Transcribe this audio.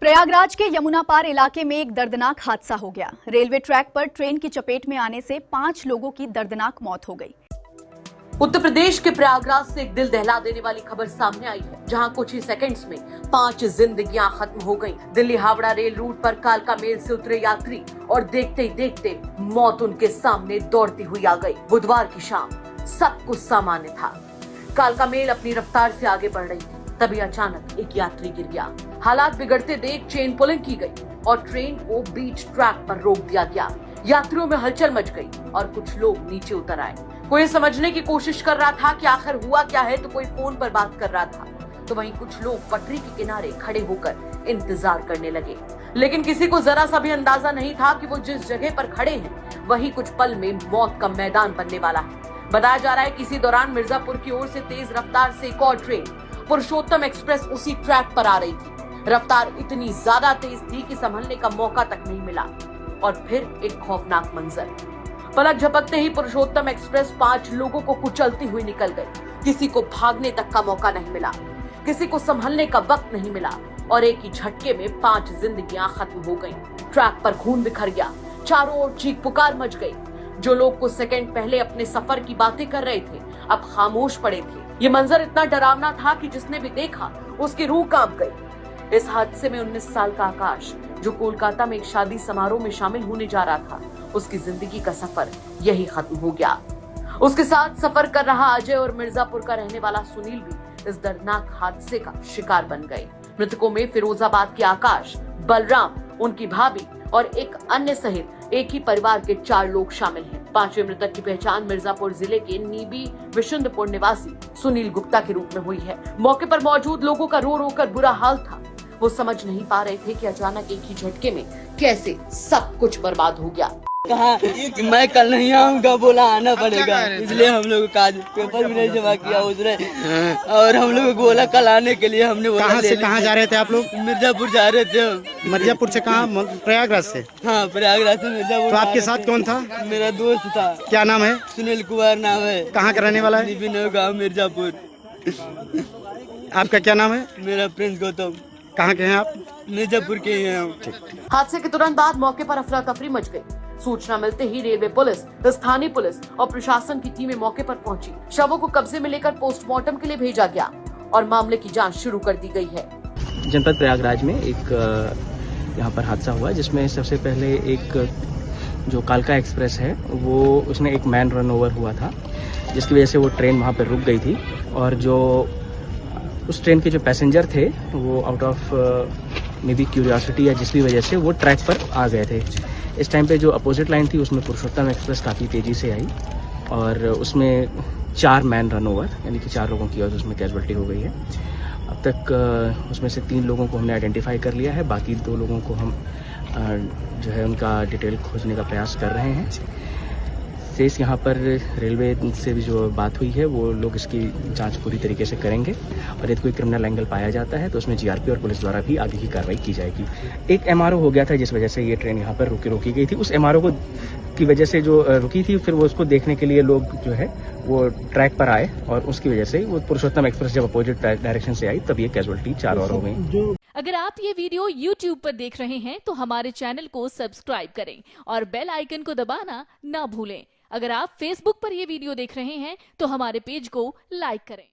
प्रयागराज के यमुना पार इलाके में एक दर्दनाक हादसा हो गया। रेलवे ट्रैक पर ट्रेन की चपेट में आने से 5 लोगों की दर्दनाक मौत हो गई। उत्तर प्रदेश के प्रयागराज से एक दिल दहला देने वाली खबर सामने आई है, जहां कुछ ही सेकंड्स में 5 जिंदगियां खत्म हो गईं। दिल्ली हावड़ा रेल रूट पर कालका मेल से उतरे यात्री और देखते ही देखते मौत उनके सामने दौड़ती हुई आ गई। बुधवार की शाम सब कुछ सामान्य था। कालका मेल अपनी रफ्तार से आगे बढ़ रही थी, तभी अचानक एक यात्री गिर गया। हालात बिगड़ते देख चेन पुलिंग की गई और ट्रेन को बीच ट्रैक पर रोक दिया गया। यात्रियों में हलचल मच गई और कुछ लोग नीचे उतर आए। कोई समझने की कोशिश कर रहा था कि आखिर हुआ क्या है, तो कोई फोन पर बात कर रहा था, तो वहीं कुछ लोग पटरी के किनारे खड़े होकर इंतजार करने लगे। लेकिन किसी को जरा सा भी अंदाजा नहीं था कि वो जिस जगह पर खड़े हैं वही कुछ पल में मौत का मैदान बनने वाला है। बताया जा रहा है कि इसी दौरान मिर्जापुर की ओर से तेज रफ्तार से एक और ट्रेन पुरुषोत्तम एक्सप्रेस उसी ट्रैक पर आ रही थी। रफ्तार इतनी ज्यादा तेज थी कि संभलने का मौका तक नहीं मिला और फिर एक खौफनाक मंजर। पलक झपकते ही पुरुषोत्तम एक्सप्रेस 5 लोगों को कुचलती हुई निकल गई। किसी को भागने तक का मौका नहीं मिला, किसी को संभलने का वक्त नहीं मिला और एक ही झटके में 5 जिंदगियां खत्म हो गईं। ट्रैक पर खून बिखर गया, चारों ओर चीख पुकार मच गई। जो लोग कुछ सेकंड पहले अपने सफर की बातें कर रहे थे, अब खामोश पड़े थे। ये मंजर इतना डरावना था कि जिसने भी देखा उसकी रूह कांप गई। इस हादसे में 19 साल का आकाश, जो कोलकाता में एक शादी समारोह में शामिल होने जा रहा था, उसकी जिंदगी का सफर यही खत्म हो गया। उसके साथ सफर कर रहा अजय और मिर्जापुर का रहने वाला सुनील भी इस दर्दनाक हादसे का शिकार बन गए। मृतकों में फिरोजाबाद के आकाश, बलराम, उनकी भाभी और एक अन्य सहित एक ही परिवार के 4 लोग शामिल हैं। 5वें मृतक की पहचान मिर्जापुर जिले के नीबी विशुंधपुर निवासी सुनील गुप्ता के रूप में हुई है। मौके पर मौजूद लोगों का रो रो कर बुरा हाल था। वो समझ नहीं पा रहे थे कि अचानक एक ही झटके में कैसे सब कुछ बर्बाद हो गया। कहा मैं कल नहीं आऊंगा, बोला आना पड़ेगा, इसलिए हम लोग का पेपर भी नहीं जमा किया उसने और हम लोग को बोला कल आने के लिए। हमने बोला कहाँ से कहाँ जा रहे थे आप लोग? मिर्जापुर जा रहे थे हम। मिर्जापुर से कहाँ? प्रयागराज से? हाँ, प्रयागराज से मिर्जापुर। तो आपके साथ कौन था? मेरा दोस्त था। क्या नाम है? सुनील कुमार नाम है। कहाँ का रहने वाला है? निबिनो गाँव मिर्जापुर। आपका क्या नाम है? मेरा प्रिंस गौतम। कहाँ के हैं आप? मिर्जापुर के ही हैं हम। हादसे के तुरंत बाद मौके पर अफरा तफरी मच गई। सूचना मिलते ही रेलवे पुलिस, स्थानीय पुलिस और प्रशासन की टीमें मौके पर पहुंची। शवों को कब्जे में लेकर पोस्टमार्टम के लिए भेजा गया और मामले की जांच शुरू कर दी गई है। जनपद प्रयागराज में एक यहाँ पर हादसा हुआ, जिसमें सबसे पहले एक जो कालका एक्सप्रेस है वो उसने एक मैन रन ओवर हुआ था, जिसकी वजह से वो ट्रेन वहाँ पर रुक गई थी और जो उस ट्रेन के जो पैसेंजर थे वो out of may be curiosity या जिस भी वजह से वो ट्रैक पर आ गए थे। इस टाइम पे जो अपोजिट लाइन थी उसमें पुरुषोत्तम एक्सप्रेस काफ़ी तेज़ी से आई और उसमें 4 मैन रन ओवर यानी कि 4 लोगों की और उसमें कैजुअल्टी हो गई है। अब तक उसमें से 3 लोगों को हमने आइडेंटिफाई कर लिया है, बाकी 2 लोगों को हम जो है उनका डिटेल खोजने का प्रयास कर रहे हैं। शेष यहाँ पर रेलवे से भी जो बात हुई है वो लोग इसकी जांच पूरी तरीके से करेंगे और यदि कोई क्रिमिनल एंगल पाया जाता है तो उसमें जीआरपी और पुलिस द्वारा भी आगे की कार्रवाई की जाएगी। एक एमआरओ हो गया था जिस वजह से ये ट्रेन यहाँ पर रोकी गई थी। उस एमआरओ को की वजह से जो रुकी थी, फिर वो उसको देखने के लिए लोग जो है वो ट्रैक पर आए और उसकी वजह से वो पुरुषोत्तम एक्सप्रेस जब अपोजिट डायरेक्शन से आई तब ये कैजुअल्टी 4 और हो गई। अगर आप ये वीडियो YouTube पर देख रहे हैं तो हमारे चैनल को सब्सक्राइब करें और बेल आइकन को दबाना ना भूलें। अगर आप Facebook पर ये वीडियो देख रहे हैं तो हमारे पेज को लाइक करें।